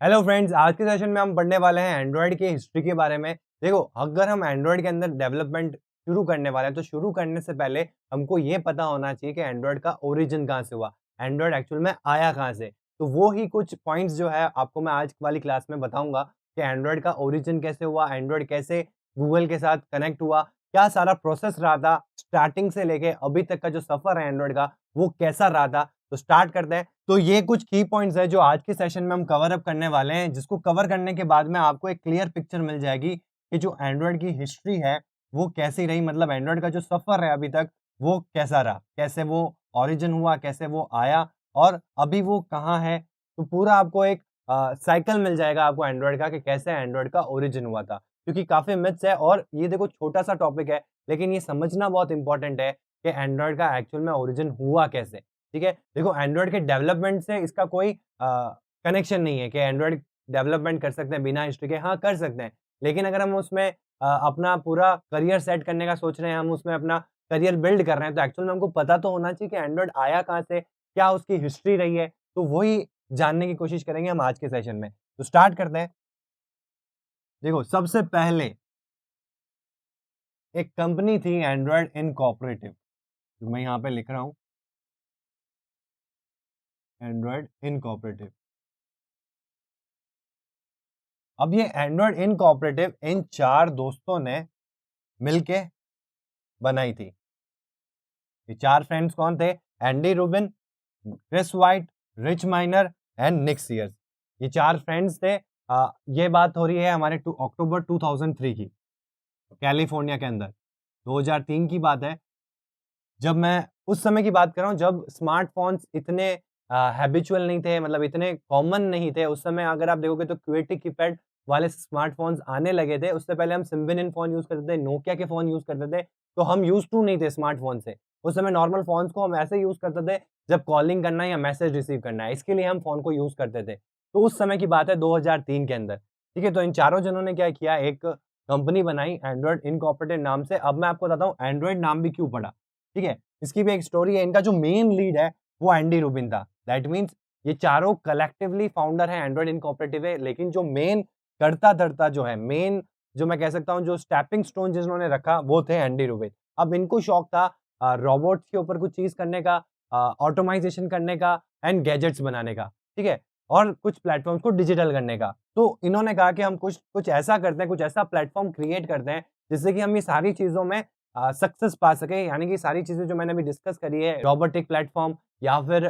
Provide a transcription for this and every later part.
Hello friends, आज के session में हम पढ़ने वाले हैं एंड्रॉयड की हिस्ट्री के बारे में। देखो, अगर हम एंड्रॉयड के अंदर डेवलपमेंट शुरू करने वाले हैं, तो शुरू करने से पहले हमको ये पता होना चाहिए कि एंड्रॉयड का ओरिजिन कहाँ से हुआ, एंड्रॉयड एक्चुअल में आया कहाँ से। तो वो ही कुछ पॉइंट्स जो है आपको मैं आज वाली क्लास में बताऊँगा कि एंड्रॉयड का ओरिजिन कैसे हुआ, एंड्रॉयड कैसे गूगल के साथ कनेक्ट हुआ, क्या सारा प्रोसेस रहा था, स्टार्टिंग से लेके अभी तक का जो सफ़र है एंड्रॉयड का, वो कैसा रहा था। तो स्टार्ट करते हैं। तो ये कुछ की पॉइंट्स हैं जो आज के सेशन में हम कवर अप करने वाले हैं, जिसको कवर करने के बाद में आपको एक क्लियर पिक्चर मिल जाएगी कि जो एंड्रॉयड की हिस्ट्री है, वो कैसी रही, मतलब एंड्रॉयड का जो सफ़र है अभी तक, वो कैसा रहा, कैसे वो ओरिजिन हुआ, कैसे वो आया और अभी वो कहाँ है। तो पूरा आपको एक साइकिल मिल जाएगा आपको एंड्रॉयड का कि कैसे एंड्रॉयड का ओरिजिन हुआ था। क्योंकि काफ़ी मिथ्स है और ये देखो छोटा-सा टॉपिक है, लेकिन ये समझना बहुत इम्पोर्टेंट है कि एंड्रॉयड का एक्चुअल में ओरिजिन हुआ कैसे। ठीक है? देखो, एंड्रॉयड के डेवलपमेंट से इसका कोई कनेक्शन नहीं है कि एंड्रॉयड डेवलपमेंट कर सकते हैं बिना हिस्ट्री के। हाँ, कर सकते हैं। लेकिन अगर हम उसमें अपना पूरा करियर सेट करने का सोच रहे हैं, हम उसमें अपना करियर बिल्ड कर रहे हैं, तो एक्चुअल में हमको पता तो होना चाहिए कि एंड्रॉयड आया कहाँ से, क्या उसकी हिस्ट्री रही है। तो वही जानने की कोशिश करेंगे हम आज के सेशन में। तो स्टार्ट करते हैं। देखो, सबसे पहले एक कंपनी थी एंड्रॉयड इनकॉर्पोरेटिव, जो मैं यहाँ पे लिख रहा हूँ, एंड्रॉयड इनकॉर्पोरेटिव। अब ये एंड्रॉयड इनकॉर्पोरेटिव इन 4 दोस्तों ने मिलके बनाई थी। ये 4 फ्रेंड्स कौन थे? Andy Rubin, Chris White, Rich Miner and Nick Sears. ये 4 फ्रेंड्स थे। ये बात हो रही है हमारे अक्टूबर 2003 की, कैलिफोर्निया के अंदर। 2003 की बात है। जब मैं उस समय की बात कर रहा हूँ जब स्मार्टफ़ोन्स इतने हैबिचुअल नहीं थे, मतलब इतने कॉमन नहीं थे। उस समय अगर आप देखोगे तो क्यूएटी कीपैड वाले स्मार्टफ़ोन्स आने लगे थे। उससे पहले हम सिम्बियन फ़ोन यूज़ करते थे, नोकिया के फ़ोन यूज़ करते थे। तो हम यूज़्ड टू नहीं थे स्मार्टफ़ोन से। उस समय नॉर्मल फ़ोन्स को हम ऐसे यूज़ करते थे जब कॉलिंग करना है या मैसेज रिसीव करना है, इसके लिए हम फ़ोन को यूज़ करते थे। तो उस समय की बात है 2003 के अंदर। ठीक है? तो इन चारों जनों ने क्या किया, एक कंपनी बनाई एंड्रॉयड इनकॉर्पोरेटेड नाम से। अब मैं आपको बताता हूँ एंड्रॉयड नाम भी क्यों पड़ा। ठीक है? इसकी भी एक स्टोरी है। इनका जो मेन लीड है, वो एंडी रूबिन था। दैट मीन्स ये चारों कलेक्टिवली फाउंडर हैं, एंड्रॉयड इनकॉर्पोरेटिव है, लेकिन जो मेन कर्ता-धर्ता जो है, मेन जो मैं कह सकता हूँ जो स्टेपिंग स्टोन जिन्होंने रखा, वो थे एंडी रूबिन। अब इनको शौक था रोबोट्स के ऊपर कुछ चीज़ करने का, ऑटोमाइज़ेशन करने का एंड गैजेट्स बनाने का, ठीक है? और कुछ प्लेटफ़ॉर्म्स को डिजिटल करने का। तो इन्होंने कहा कि हम कुछ कुछ ऐसा करते हैं, कुछ ऐसा प्लेटफ़ॉर्म क्रिएट करते हैं, जिससे कि हम ये सारी चीज़ों में सक्सेस पा सके। यानी कि सारी चीज़ें जो मैंने अभी डिस्कस करी है, रोबोटिक प्लेटफ़ॉर्म या फिर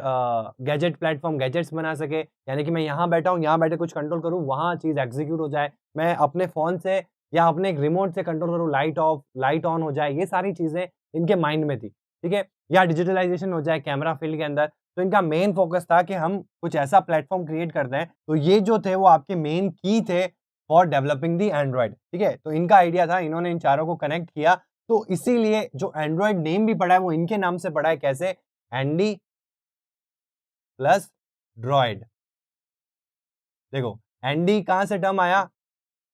गैजेट प्लेटफ़ॉर्म, गैजेट्स बना सके। यानी कि मैं यहाँ बैठा हूँ, यहाँ बैठे कुछ कंट्रोल करूँ, वहाँ चीज़ एग्ज़ीक्यूट हो जाए। मैं अपने फ़ोन से या अपने एक रिमोट से कंट्रोल करूँ, लाइट ऑफ, लाइट ऑन हो जाए, ये सारी चीज़ें इनके माइंड में थी, ठीक है? या डिजिटलाइज़ेशन हो जाए कैमरा फ़ील्ड के अंदर। तो इनका मेन फ़ोकस था कि हम कुछ ऐसा प्लेटफ़ॉर्म क्रिएट करते हैं। तो ये जो थे वो आपके मेन की थे फॉर डेवलपिंग द एंड्रॉयड, ठीक है? तो इनका आइडिया था, इन्होंने इन चारों को कनेक्ट किया। तो इसीलिए जो एंड्रॉयड नेम भी पड़ा है वो इनके नाम से पड़ा है। कैसे? Andy plus droid. देखो, एंडी कहाँ से टर्म आया?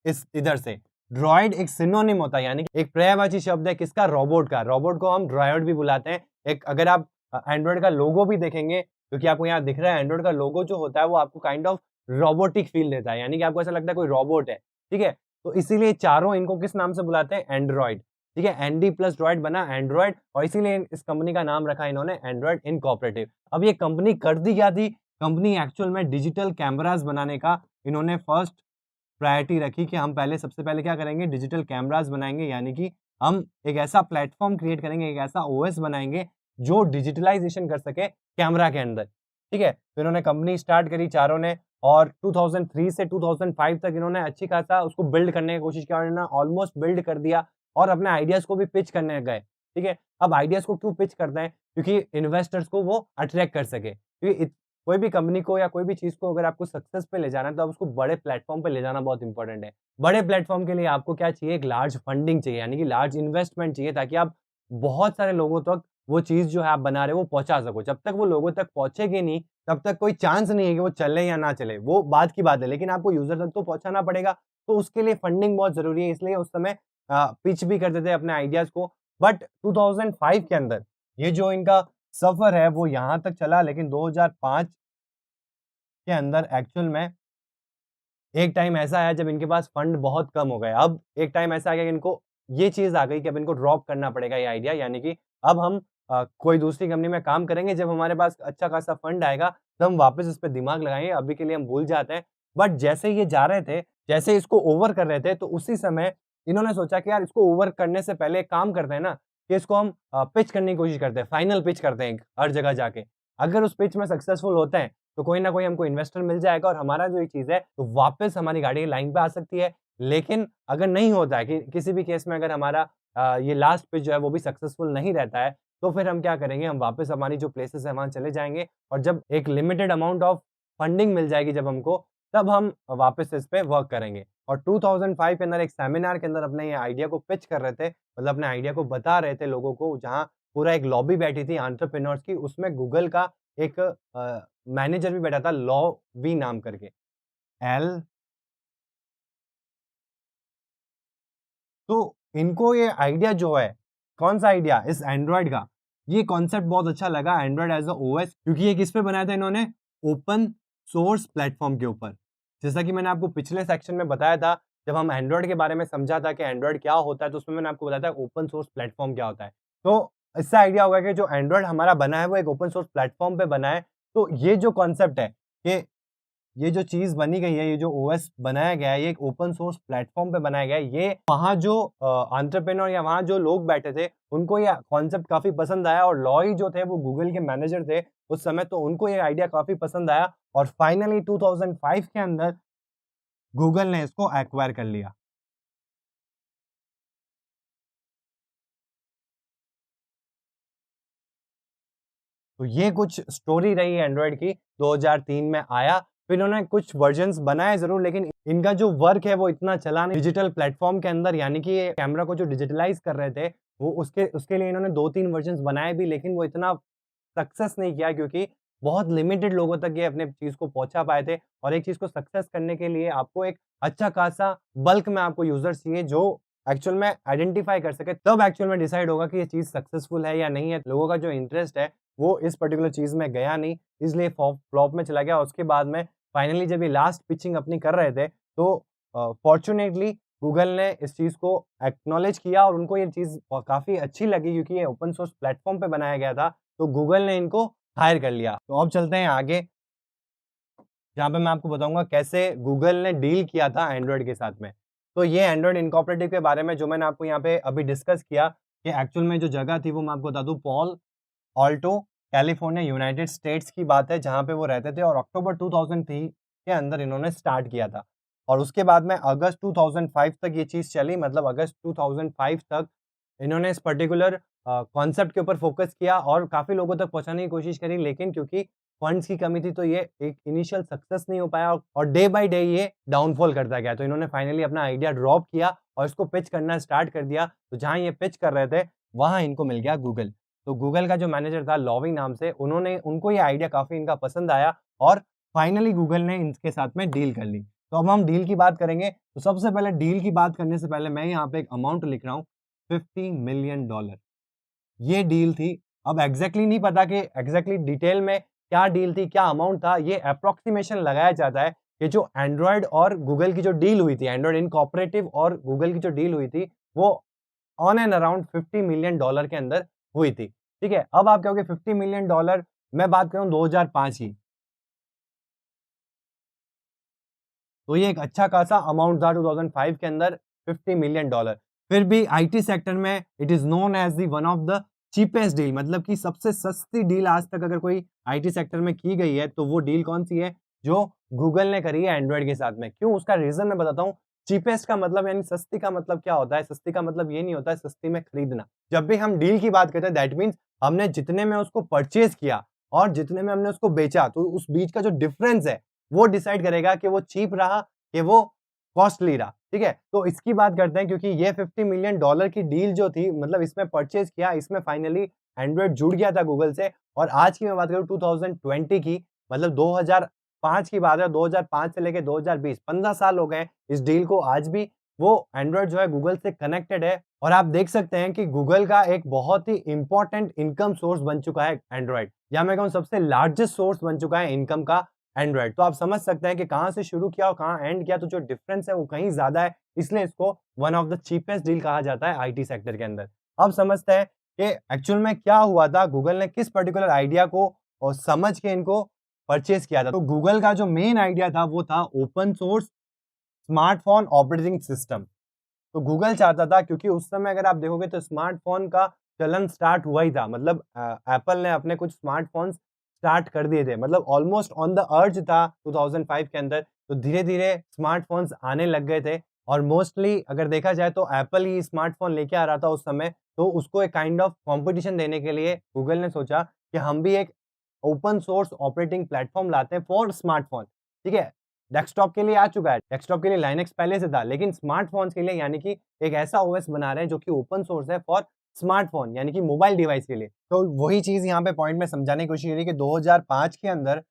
इस इधर से। ड्रॉयड एक सिनोनिम होता है, यानी कि एक पर्यायवाची शब्द है किसका? रोबोट का। रोबोट को हम ड्रॉयड भी बुलाते हैं। एक अगर आप एंड्रॉयड का लोगो भी देखेंगे, क्योंकि आपको यहाँ दिख रहा है एंड्रॉयड का लोगो जो होता है वो आपको काइंड ऑफ रोबोटिक फील देता है, यानी कि आपको ऐसा लगता है कोई रोबोट है, ठीक है? तो इसीलिए चारों इनको किस नाम से बुलाते हैं? एंड्रॉयड, ठीक है? एनडी प्लस ड्रॉयड बना एंड्रॉयड और इसीलिए इस कंपनी का नाम रखा इन्होंने एंड्रॉयड इनकॉर्पोरेटिव। अब ये कंपनी करती क्या थी? कंपनी एक्चुअल में डिजिटल कैमरास बनाने का इन्होंने फर्स्ट प्रायोरिटी रखी कि हम पहले सबसे पहले क्या करेंगे? डिजिटल कैमरास बनाएँगे, यानी कि हम एक ऐसा प्लेटफ़ॉर्म क्रिएट करेंगे, एक ऐसा ओएस बनाएँगे जो डिजिटलाइज़ेशन कर सके कैमरा के अंदर, ठीक है? तो इन्होंने कंपनी स्टार्ट करी चारों ने और 2003 से 2005 तक इन्होंने अच्छी खासा उसको बिल्ड करने की कोशिश किया और इन्होंने ऑलमोस्ट बिल्ड कर दिया और अपने आइडियाज़ को भी पिच करने गए, ठीक है? अब आइडियाज़ को क्यों पिच करते हैं? क्योंकि इन्वेस्टर्स को वो अट्रैक्ट कर सके। क्योंकि कोई भी कंपनी को या कोई भी चीज़ को अगर आपको सक्सेस पे ले जाना है, तो आप उसको बड़े प्लेटफ़ॉर्म पे ले जाना बहुत इम्पोर्टेंट है। बड़े प्लेटफ़ॉर्म के लिए आपको क्या चाहिए? एक लार्ज फंडिंग चाहिए, यानी कि लार्ज इन्वेस्टमेंट चाहिए, ताकि आप बहुत सारे लोगों तक वो चीज़ जो है आप बना रहे हो, वो पहुँचा सको। जब तक वो लोगों तक पहुँचेगी नहीं, तब तक कोई चांस नहीं है कि वो चले या ना चले, वो बात की बात है। लेकिन आपको यूज़र तक तो पहुँचाना पड़ेगा, तो उसके लिए फंडिंग बहुत ज़रूरी है। इसलिए उस समय पिच भी करते थे अपने आइडियाज़ को। बट 2005 के अंदर ये जो इनका सफ़र है, वो यहाँ तक चला, लेकिन 2005 के अंदर एक्चुअल में एक टाइम ऐसा आया जब इनके पास फंड बहुत कम हो गए। अब एक टाइम ऐसा आ गया कि इनको ये चीज़ आ गई कि अब इनको ड्रॉप करना पड़ेगा ये आइडिया, यानी कि अब हम कोई दूसरी कंपनी में काम करेंगे, जब हमारे पास अच्छा खासा फंड आएगा, तो हम वापस इस पे दिमाग लगाएँगे, अभी के लिए हम भूल जाते हैं। बट जैसे ये जा रहे थे, जैसे इसको ओवर कर रहे थे, तो उसी समय इन्होंने सोचा कि यार इसको ओवर करने से पहले एक काम करते हैं ना, कि इसको हम पिच करने की कोशिश करते हैं, फाइनल पिच करते हैं हर जगह जाके। अगर उस पिच में सक्सेसफुल होते हैं, तो कोई ना कोई हमको इन्वेस्टर मिल जाएगा और हमारा जो ये चीज़ है, तो वापस हमारी गाड़ी लाइन पे आ सकती है। लेकिन अगर नहीं होता है कि किसी भी केस में अगर हमारा ये लास्ट पिच जो है वो भी सक्सेसफुल नहीं रहता है, तो फिर हम क्या करेंगे, हम वापस हमारी जो प्लेसेस है वहाँ चले जाएँगे और जब एक लिमिटेड अमाउंट ऑफ फंडिंग मिल जाएगी जब हमको, तब हम वापस इस पे वर्क करेंगे। और 2005 के अंदर एक सेमिनार के अंदर अपने ये आइडिया को पिच कर रहे थे, मतलब अपने आइडिया को बता रहे थे लोगों को, जहाँ पूरा एक लॉबी बैठी थी एंटरप्रेन्योर्स की, उसमें गूगल का एक मैनेजर भी बैठा था, लॉ वी नाम करके, एल तो इनको ये आइडिया जो है, कौन-सा आइडिया? इस एंड्रॉयड का। ये कॉन्सेप्ट बहुत अच्छा लगा एंड्रॉयड एज़ अ ओएस, क्योंकि ये किस पे बनाया था इन्होंने? ओपन सोर्स प्लेटफ़ॉर्म के ऊपर। जैसा कि मैंने आपको पिछले सेक्शन में बताया था, जब हम एंड्रॉयड के बारे में समझा था कि एंड्रॉयड क्या होता है, तो उसमें मैंने आपको बताया था ओपन सोर्स प्लेटफ़ॉर्म क्या होता है। तो इससे आइडिया होगा कि जो एंड्रॉयड हमारा बना है, वो एक ओपन सोर्स प्लेटफ़ॉर्म पे बना है। तो ये जो कॉन्सेप्ट है कि ये जो चीज़ बनी गई है, ये जो ओएस बनाया गया है, ये एक ओपन सोर्स प्लेटफ़ॉर्म पे बनाया गया है। ये वहाँ जो एंटरप्रेन्योर या वहाँ जो लोग बैठे थे, उनको ये कॉन्सेप्ट काफ़ी पसंद आया और लॉय जो थे, वो गूगल के मैनेजर थे उस समय, तो उनको ये आइडिया काफ़ी पसंद आया और फाइनली 2005 के अंदर गूगल ने इसको एक्वायर कर लिया। तो ये कुछ स्टोरी रही है एंड्रॉयड की, 2003 में आया, फिर इन्होंने कुछ वर्जन्स बनाए ज़रूर, लेकिन इनका जो वर्क है वो इतना चला नहीं डिजिटल प्लेटफ़ॉर्म के अंदर, यानी कि ये कैमरा को जो डिजिटलाइज़ कर रहे थे, वो उसके उसके लिए इन्होंने 2-3 वर्जन्स बनाए भी, लेकिन वो इतना सक्सेस नहीं किया, क्योंकि बहुत लिमिटेड लोगों तक ये अपने चीज़ को पहुँचा पाए थे और एक चीज़ को सक्सेस करने के लिए आपको एक अच्छा खासा बल्क में आपको यूज़र्स चाहिए, जो एक्चुअल में आइडेंटिफ़ाई कर सके, तब एक्चुअल में डिसाइड होगा कि ये चीज़ सक्सेसफुल है या नहीं है। लोगों का जो इंटरेस्ट है, वो इस पर्टिकुलर चीज़ में गया नहीं, इसलिए फ्लॉप में चला गया और उसके बाद में फाइनली जब ये लास्ट पिचिंग अपनी कर रहे थे, तो फॉर्च्यूनेटली गूगल ने इस चीज़ को एक्नॉलेज किया और उनको ये चीज़ काफ़ी अच्छी लगी, क्योंकि ये ओपन सोर्स प्लेटफ़ॉर्म पे बनाया गया था, तो गूगल ने इनको हायर कर लिया। तो अब चलते हैं आगे, जहाँ पे मैं आपको बताऊँगा कैसे गूगल ने डील किया था एंड्रॉयड के साथ में। तो ये एंड्रॉयड इनकॉर्पोरेटेड के बारे में जो मैंने आपको यहाँ पे अभी डिस्कस किया, कि एक्चुअल में जो जगह थी वो मैं आपको बता दूँ, Paul Alto, California, United states की बात है, जहाँ पे वो रहते थे और अक्टूबर 2003 के अंदर इन्होंने स्टार्ट किया था। और उसके बाद में अगस्त 2005 तक ये चीज़ चली, मतलब अगस्त 2005 तक इन्होंने इस पर्टिकुलर कॉन्सेप्ट के ऊपर फ़ोकस किया और काफ़ी लोगों तक पहुँचाने की कोशिश करी, लेकिन क्योंकि फंड्स की कमी थी, तो ये एक इनिशियल सक्सेस नहीं हो पाया और डे बाय डे ये डाउनफॉल करता गया। तो इन्होंने फाइनली अपना आइडिया ड्रॉप किया और इसको पिच करना स्टार्ट कर दिया। तो जहाँ ये पिच कर रहे थे, वहाँ इनको मिल गया गूगल। तो गूगल का जो मैनेजर था लॉवी नाम से, उनको ये आइडिया काफ़ी इनका पसंद आया और फाइनली गूगल ने इनके साथ में डील कर ली। तो अब हम डील की बात करेंगे, तो सबसे पहले डील की बात करने से पहले मैं यहाँ पे एक अमाउंट लिख रहा हूँ, $50 मिलियन। ये डील थी। अब एग्ज़ैक्टली नहीं पता कि एग्ज़ैक्टली डिटेल में क्या डील थी, क्या अमाउंट था, ये एप्रोक्सिमेशन लगाया जाता है कि जो एंड्रॉयड और गूगल की जो डील हुई थी, एंड्रॉयड इनकॉर्पोरेटिव और गूगल की जो डील हुई थी, वो ऑन एंड अराउंड $50 मिलियन के अंदर हुई थी। ठीक है? अब आप कहोगे $50 मिलियन, मैं बात कर रहा हूँ 2005 की। तो ये एक अच्छा खासा अमाउंट था 2005 के अंदर, $50 मिलियन। फिर भी आईटी सेक्टर में it is known as the one of the cheapest deal, मतलब कि सबसे सस्ती डील आज तक अगर कोई आईटी सेक्टर में की गई है, तो वो डील कौन-सी है? जो गूगल ने करी है एंड्रॉयड के साथ में। क्यों? उसका रीज़न मैं बताता हूँ। चीपेस्ट का मतलब यानी सस्ती का मतलब क्या होता है? सस्ती का मतलब ये नहीं होता है सस्ती में खरीदना। जब भी हम डील की बात करते हैं, दैट मीन्स हमने जितने में उसको परचेज़ किया और जितने में हमने उसको बेचा, तो उस बीच का जो डिफरेंस है, वो डिसाइड करेगा कि वो चीप रहा, कि वो कॉस्टली रहा, ठीक है? तो इसकी बात करते हैं, क्योंकि ये $50 मिलियन की डील जो थी, मतलब इसमें परचेज़ किया, इसमें फाइनली एंड्रॉयड जुड़ गया था गूगल से और आज की मैं बात करूँ 2020 की, मतलब 2005 की बात है, 2005 से लेके 2020 15 साल हो गए हैं इस डील को, आज भी वो एंड्रॉयड जो है गूगल से कनेक्टेड है और आप देख सकते हैं कि गूगल का एक बहुत ही इम्पोर्टेंट इनकम सोर्स बन चुका है एंड्रॉयड, या मैं कहूँ सबसे लार्जेस्ट सोर्स बन चुका है इनकम का एंड्रॉयड। तो आप समझ सकते हैं कि कहाँ से शुरू किया और कहाँ एंड किया, तो जो डिफरेंस है वो कहीं ज़्यादा है, इसलिए इसको one of the cheapest deal कहा जाता है आईटी सेक्टर के अंदर। अब समझते हैं कि एक्चुअल में क्या हुआ था, गूगल ने किस पर्टिकुलर आइडिया को और समझ के इनको परचेज किया था। तो गूगल का जो मेन आइडिया था वो था open source smartphone operating system. तो गूगल चाहता था, क्योंकि उस समय अगर आप देखोगे तो स्मार्टफ़ोन का चलन स्टार्ट हुआ ही था, मतलब एप्पल ने अपने कुछ स्मार्टफ़ोन्स स्टार्ट कर दिए थे, मतलब ऑलमोस्ट ऑन द अर्ज था 2005 के अंदर। तो धीरे-धीरे स्मार्टफ़ोन्स आने लग गए थे और मोस्टली अगर देखा जाए तो एप्पल ही स्मार्टफ़ोन लेके आ रहा था उस समय। तो उसको एक काइंड ऑफ कॉम्पिटिशन देने के लिए गूगल ने सोचा कि हम भी एक ओपन सोर्स ऑपरेटिंग प्लेटफ़ॉर्म लाते हैं फॉर स्मार्टफ़ोन, ठीक है? डेस्कटॉप के लिए आ चुका है, डेस्कटॉप के लिए लाइनक्स पहले से था, लेकिन स्मार्टफ़ोन्स के लिए यानी कि एक ऐसा ओएस बना रहे हैं जो कि ओपन सोर्स है फॉर स्मार्टफ़ोन यानी कि मोबाइल डिवाइस के लिए। तो वही चीज़ यहाँ पे पॉइंट में समझाने की कोशिश करी कि 2005 के अंदर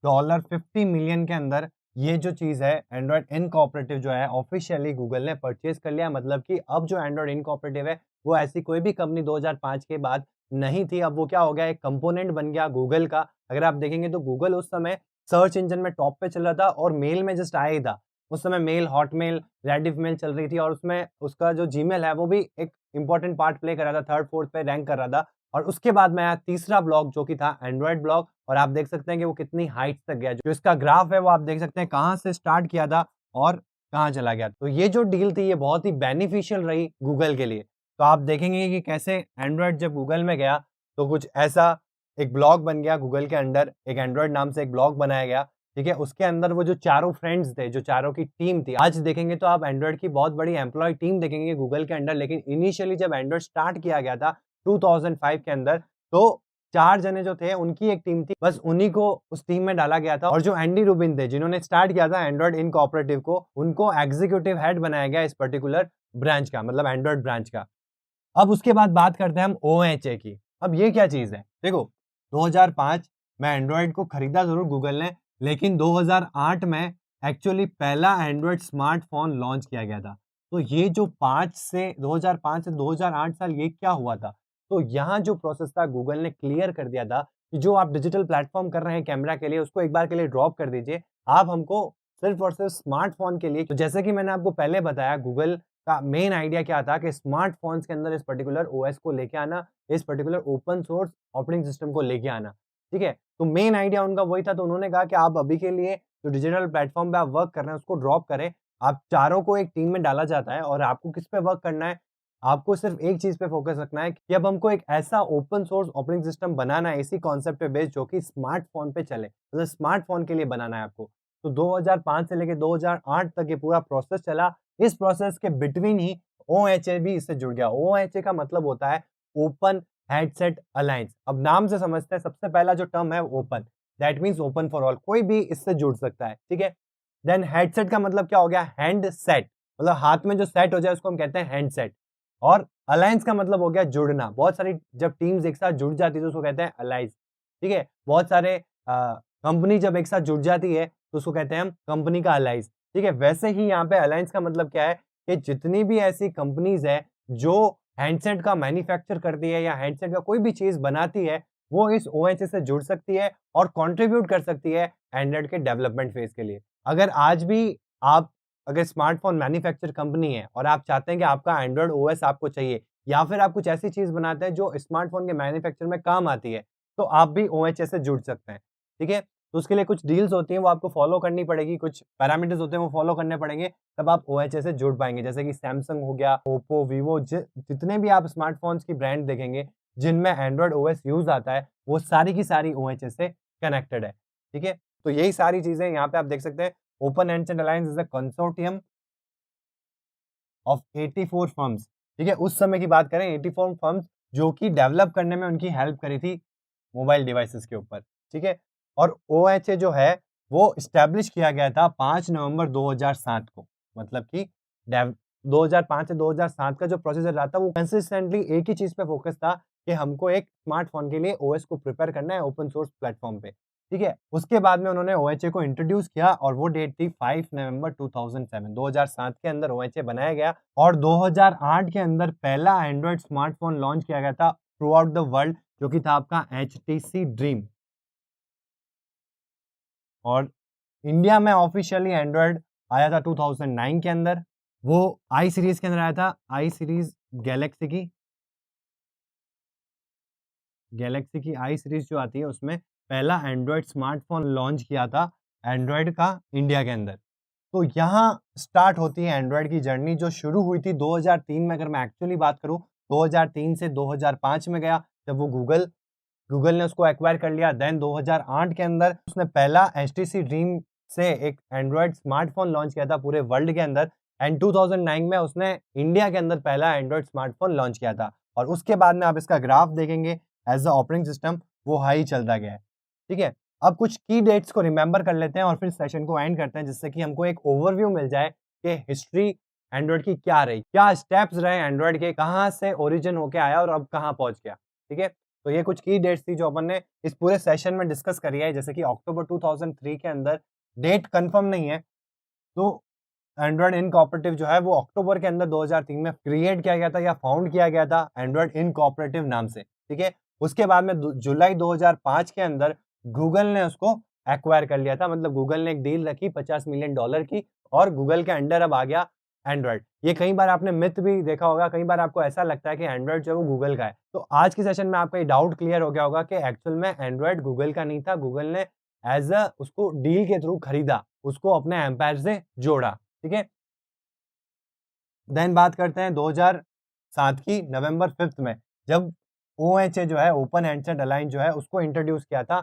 $50 मिलियन के अंदर ये जो चीज़ है एंड्रॉयड इनकॉर्पोरेटिव जो है ऑफिशियली गूगल ने परचेज़ कर लिया। मतलब कि अब जो एंड्रॉयड इनकॉर्पोरेटिव है वो ऐसी कोई भी कंपनी 2005 के बाद नहीं थी। अब वो क्या हो गया, एक कंपोनेंट बन गया गूगल का। अगर आप देखेंगे तो गूगल उस समय सर्च इंजन में टॉप पे चल रहा था और मेल में जस्ट आया ही था। उस समय मेल, हॉटमेल, रेडिफ मेल चल रही थी और उसमें उसका जो जीमेल है वो भी एक इम्पोर्टेंट पार्ट प्ले कर रहा था, 3rd-4th पे रैंक कर रहा था। और उसके बाद में आया तीसरा ब्लॉक जो कि था एंड्रॉयड ब्लॉक और आप देख सकते हैं कि वो कितनी हाइट्स तक गया। जो इसका ग्राफ है वो आप देख सकते हैं कहाँ से स्टार्ट किया था और कहाँ चला गया। तो ये जो डील थी ये बहुत ही बेनिफिशियल रही गूगल के लिए। तो आप देखेंगे कि कैसे एंड्रॉयड जब गूगल में गया तो कुछ ऐसा एक ब्लॉग बन गया गूगल के अंडर, एक एंड्रॉयड नाम से एक ब्लॉग बनाया गया, ठीक है? उसके अंदर वो जो चारों फ्रेंड्स थे, जो चारों की टीम थी, आज देखेंगे तो आप एंड्रॉयड की बहुत बड़ी एम्प्लॉयी टीम देखेंगे गूगल के अंडर, लेकिन इनिशियली जब एंड्रॉयड स्टार्ट किया गया था 2005 के अंदर, तो 4 जने जो थे उनकी एक टीम थी, बस उन्हीं को उस टीम में डाला गया था और जो एंडी रूबिन थे जिन्होंने स्टार्ट किया था एंड्रॉयड इनकॉर्पोरेटिव को, उनको एग्जीक्यूटिव हेड बनाया गया इस पर्टिकुलर ब्रांच का, मतलब एंड्रॉयड ब्रांच का। अब उसके बाद बात करते हैं हम ओएचए की। अब ये क्या चीज़ है? देखो 2005 में एंड्रॉयड को खरीदा ज़रूर गूगल ने, लेकिन 2008 में एक्चुअली पहला एंड्रॉयड स्मार्टफ़ोन लॉन्च किया गया था। तो ये जो 2005 से 2008 साल ये क्या हुआ था? तो यहाँ जो प्रोसेस था गूगल ने क्लियर कर दिया था कि जो आप डिजिटल प्लेटफ़ॉर्म कर रहे हैं कैमरा के लिए उसको एक बार के लिए ड्रॉप कर दीजिए। आप हमको सिर्फ़ और सिर्फ़ स्मार्टफ़ोन के लिए, तो जैसे कि मैंने आपको पहले बताया गूगल का मेन आइडिया क्या था कि स्मार्टफ़ोन्स के अंदर इस पर्टिकुलर ओएस को लेके आना, इस particular open source operating system को लेके आना, ठीक है? तो मेन आइडिया उनका वही था, तो उन्होंने कहा कि आप अभी के लिए जो डिजिटल प्लेटफ़ॉर्म पे आप वर्क कर रहे हैं उसको ड्रॉप करें। आप चारों को एक टीम में डाला जाता है और आपको किस पे वर्क करना है, आपको सिर्फ़ एक चीज़ पे फ़ोकस रखना है कि अब हमको एक ऐसा ओपन सोर्स ऑपरेटिंग सिस्टम बनाना है इसी कॉन्सेप्ट पे बेस्ड जो कि स्मार्टफ़ोन पे चले, मतलब स्मार्टफ़ोन के लिए बनाना है आपको। तो 2005 से लेके 2008 तक ये पूरा प्रोसेस चला। इस प्रोसेस के बिटवीन ही ओएचए भी इससे जुड़ गया। ओएचए का मतलब होता है ओपन हेडसेट अलायंस। अब नाम से समझते हैं, सबसे पहला जो टर्म है open, that means open for all, कोई भी इससे जुड़ सकता है, ठीक है? देन हेडसेट का मतलब क्या हो गया? हैंडसेट, मतलब हाथ में जो सेट हो जाए उसको हम कहते हैं हैंडसेट। और अलायंस का मतलब हो गया जुड़ना। बहुत सारी जब टीम्स एक साथ जुड़ जाती है तो उसको कहते हैं अलाइज, ठीक है? बहुत सारे कंपनी जब एक साथ जुड़ जाती है तो उसको कहते हैं हम कंपनी का अलाइज, ठीक है? वैसे ही यहाँ पे अलायंस का मतलब क्या है कि जितनी भी ऐसी कंपनीज़ है जो हैंडसेट का मैन्युफैक्चर करती है या हैंडसेट का कोई भी चीज़ बनाती है, वो इस ओएचए से जुड़ सकती है और कंट्रीब्यूट कर सकती है एंड्रॉयड के डेवलपमेंट फेज़ के लिए। अगर आज भी आप अगर स्मार्टफ़ोन मैन्युफैक्चर कंपनी है और आप चाहते हैं कि आपका एंड्रॉयड ओएस आपको चाहिए या फिर आप कुछ ऐसी चीज़ बनाते हैं जो स्मार्टफ़ोन के मैन्युफैक्चर में काम आती है, तो आप भी ओएचए से जुड़ सकते हैं, ठीक है? तो उसके लिए कुछ डील्स होती हैं वो आपको फ़ॉलो करनी पड़ेगी, कुछ पैरामीटर्स होते हैं वो फ़ॉलो करने पड़ेंगे, तब आप ओएचए से जुड़ पाएँगे। जैसे कि सैमसंग हो गया, ओप्पो, वीवो जितने भी आप स्मार्टफ़ोन्स की ब्रांड देखेंगे, जिनमें एंड्रॉयड ओएस यूज़ आता है, वो सारी की सारी ओएचए से कनेक्टेड है, ठीक है? तो यही सारी चीज़ें यहाँ पे आप देख सकते हैं। Open handset alliance is a consortium of 84 firms, ठीक है? उस समय की बात करें 84 फर्म्स जो कि डेवलप करने में उनकी हेल्प करी थी मोबाइल डिवाइसेज़ के ऊपर, ठीक है? और ओएचए जो है वो एस्टेब्लिश किया गया था 5 नवंबर 2007 को। मतलब कि डेव 2005 से 2007 का जो प्रोसीजर रहा था वो कंसिस्टेंटली एक ही चीज़ पे फ़ोकस था कि हमको एक स्मार्टफ़ोन के लिए ओएस को प्रिपेयर करना है ओपन सोर्स प्लेटफ़ॉर्म पे, ठीक है? उसके बाद में उन्होंने ओएचए को इंट्रोड्यूस किया और वो डेट थी 5 नवंबर 2007, 2007 के अंदर ओएचए बनाया गया और 2008 के अंदर पहला एंड्रॉयड स्मार्टफ़ोन लॉन्च किया गया था थ्रू आउट द वर्ल्ड, जो कि था आपका एचटीसी ड्रीम। और इंडिया में ऑफिशियली एंड्रॉयड आया था 2009 के अंदर। वो आई सीरीज के अंदर आया था, आई सीरीज गैलेक्सी की आई सीरीज जो आती है उसमें पहला एंड्रॉयड स्मार्टफोन लॉन्च किया था एंड्रॉयड का इंडिया के अंदर। तो यहाँ स्टार्ट होती है एंड्रॉयड की जर्नी, जो शुरू हुई थी 2003 में। अगर मैं एक्चुअली बात करूँ 2003 से 2005 में गया, जब वो गूगल ने उसको एक्वायर कर लिया। देन 2008 के अंदर उसने पहला HTC ड्रीम से एक एंड्रॉयड स्मार्टफोन लॉन्च किया था पूरे वर्ल्ड के अंदर। एंड 2009 में उसने इंडिया के अंदर पहला एंड्रॉयड स्मार्टफोन लॉन्च किया था। और उसके बाद में आप इसका ग्राफ देखेंगे, एज अ ऑपरेटिंग सिस्टम वो हाई चलता गया है। ठीक है, अब कुछ की डेट्स को रिमेंबर कर लेते हैं और फिर सेशन को एंड करते हैं, जिससे कि हमको एक ओवरव्यू मिल जाए कि हिस्ट्री एंड्रॉयड की क्या रही, क्या स्टेप्स रहे एंड्रॉयड के, कहाँ से ओरिजिन होके आया और अब कहाँ पहुंच गया। ठीक है, तो ये कुछ की डेट्स थी जो अपन ने इस पूरे सेशन में डिस्कस करी है। जैसे कि अक्टूबर 2003 के अंदर, डेट कंफर्म नहीं है, तो एंड्रॉयड इनकॉर्पोरेटिव जो है वो अक्टूबर के अंदर 2003 में क्रिएट किया गया था या फाउंड किया गया था एंड्रॉयड इनकॉर्पोरेटिव नाम से। ठीक है, उसके बाद में जुलाई 2005 के अंदर गूगल ने उसको एक्वायर कर लिया था। मतलब गूगल ने एक डील रखी $50 मिलियन की, और गूगल के अंडर अब आ गया एंड्रॉयड। ये कई बार आपने मिथ भी देखा होगा, कई बार आपको ऐसा लगता है कि एंड्रॉयड जो है वो गूगल का है। तो आज के सेशन में आपका ये डाउट क्लियर हो गया होगा कि एक्चुअल में एंड्रॉयड गूगल का नहीं था, गूगल ने एज अ उसको डील के थ्रू खरीदा, उसको अपने एम्पायर से जोड़ा। ठीक है, देन बात करते हैं 2007 की नवंबर 5 में, जब OHA जो है, ओपन हैंडसेट अलायंस जो है, उसको इंट्रोड्यूस किया था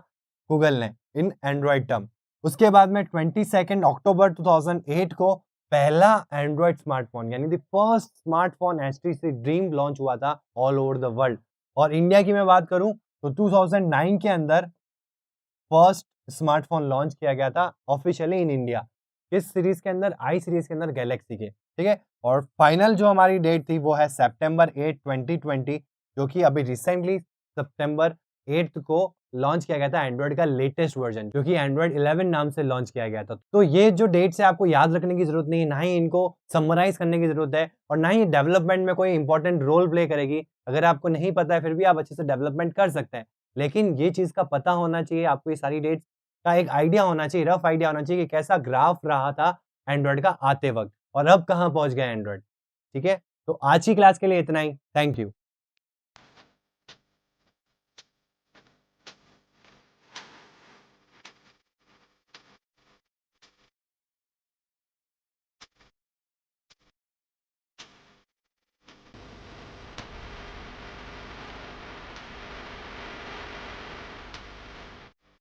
गूगल ने इन एंड्रॉयड टर्म। उसके बाद में 22 अक्टूबर 2008 को पहला एंड्रॉयड स्मार्टफोन यानी the first smartphone HTC dream launch हुआ था ऑल ओवर द वर्ल्ड। और इंडिया की मैं बात करूं तो 2009 के अंदर फर्स्ट स्मार्टफोन लॉन्च किया गया था ऑफिशियली इन इंडिया। किस सीरीज के अंदर? आई सीरीज के अंदर, गैलेक्सी के। ठीक है, और फाइनल जो हमारी डेट थी वो है सितंबर 8, 2020, जो कि अभी रिसेंटली सितंबर 8 को लॉन्च किया गया था एंड्रॉयड का लेटेस्ट वर्जन, जो कि एंड्रॉयड 11 नाम से लॉन्च किया गया था। तो ये जो डेट्स है आपको याद रखने की जरूरत नहीं है, ना ही इनको समराइज करने की जरूरत है, और ना ही डेवलपमेंट में कोई इंपॉर्टेंट रोल प्ले करेगी। अगर आपको नहीं पता है फिर भी आप अच्छे से डेवलपमेंट कर सकते हैं, लेकिन ये चीज़ का पता होना चाहिए आपको, ये सारी डेट्स का एक आइडिया होना चाहिए, रफ आइडिया होना चाहिए कि कैसा ग्राफ रहा था एंड्रॉयड का आते वक्त और अब कहाँ पहुंच गया एंड्रॉयड। ठीक है, तो आज की क्लास के लिए इतना ही। Thank you.